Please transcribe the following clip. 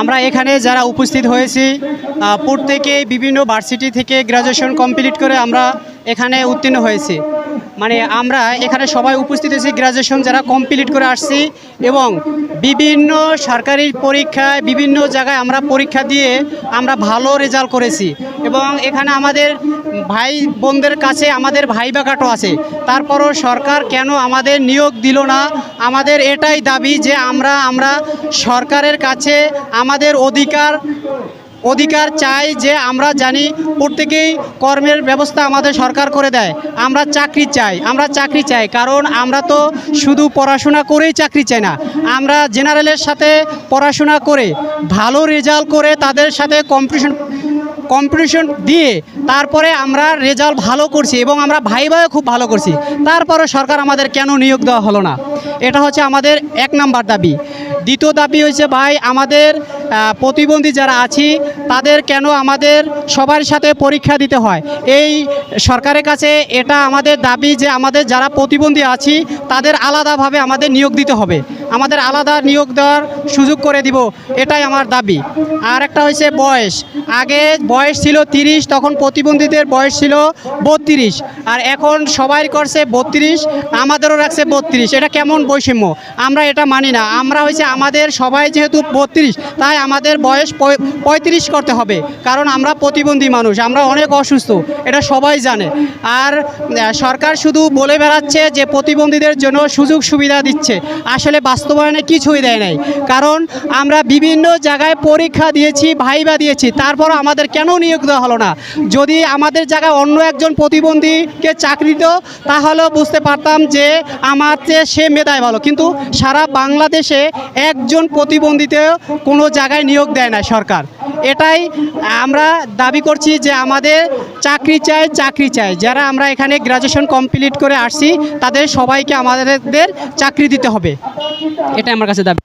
আমরা এখানে যারা উপস্থিত হয়েছি প্রত্যেকেই বিভিন্ন ভার্সিটি থেকে গ্র্যাজুয়েশন কমপ্লিট করে আমরা এখানে উত্তীর্ণ হয়েছি। মানে আমরা এখানে সবাই উপস্থিত হয়েছি গ্র্যাজুয়েশন যারা কমপ্লিট করে আসছি এবং বিভিন্ন সরকারি পরীক্ষায় বিভিন্ন জায়গায় আমরা পরীক্ষা দিয়ে আমরা ভালো রেজাল্ট করেছি এবং এখানে আমাদের ভাই বোনদের কাছে আমাদের ভাইবা কার্ডও আছে। তারপরও সরকার কেন আমাদের নিয়োগ দিল না? আমাদের এটাই দাবি যে আমরা সরকারের কাছে আমাদের অধিকার চাই, যে আমরা জানি প্রত্যেকেই কর্মের ব্যবস্থা আমাদের সরকার করে দেয়। আমরা চাকরি চাই কারণ আমরা তো শুধু পড়াশোনা করেই চাকরি চাই না, আমরা জেনারেলের সাথে পড়াশোনা করে ভালো রেজাল্ট করে তাদের সাথে কম্পিটিশন দিয়ে তারপরে আমরা রেজাল্ট ভালো করছি এবং আমরা ভাইভাও খুব ভালো করছি। তারপরে সরকার আমাদের কেন নিয়োগ দেওয়া হলো না? এটা হচ্ছে আমাদের এক নাম্বার দাবি। দ্বিতীয় দাবি হচ্ছে ভাই আমাদের প্রতিবন্ধী যারা আছি তাদের কেন আমাদের সবার সাথে পরীক্ষা দিতে হয়? এই সরকারের কাছে এটা আমাদের দাবি যে আমাদের যারা প্রতিবন্ধী আছি তাদের আলাদাভাবে আমাদের নিয়োগ দিতে হবে, আমাদের আলাদা নিয়োগ দেওয়ার সুযোগ করে দিব, এটাই আমার দাবি। আর একটা হচ্ছে বয়স, আগে বয়স ছিল 30, তখন প্রতিবন্ধীদের বয়স ছিল 32, আর এখন সবাই করছে 32, আমাদেরও রাখছে 32। এটা কেমন বৈষম্য? আমরা এটা মানি না। আমরা হচ্ছে আমাদের সবাই যেহেতু 32, তাই আমাদের বয়স 35 করতে হবে, কারণ আমরা প্রতিবন্ধী মানুষ, আমরা অনেক অসুস্থ, এটা সবাই জানে। আর সরকার শুধু বলে বেড়াচ্ছে যে প্রতিবন্ধীদের জন্য সুযোগ সুবিধা দিচ্ছে, আসলে বাস্তবায়নে কিছুই দেয় নাই। কারণ আমরা বিভিন্ন জায়গায় পরীক্ষা দিয়েছি, ভাইবা দিয়েছি, তারপর আমাদের কেন নিয়োগ দেওয়া হলো না? যদি আমাদের জায়গায় অন্য একজন প্রতিবন্ধীকে চাকরি দিত তাহলেও বুঝতে পারতাম যে আমার চেয়ে সে মেধায় ভালো, কিন্তু সারা বাংলাদেশে একজন প্রতিবন্ধীতেও কোনো জায়গায় নিয়োগ দেয় না সরকার। এটাই আমরা দাবি করছি যে আমাদের চাকরি চাই। যারা আমরা এখানে গ্র্যাজুয়েশন কমপ্লিট করে আসছি তাদের সবাইকে আমাদের চাকরি দিতে হবে, এটাই আমার কাছে দাবি।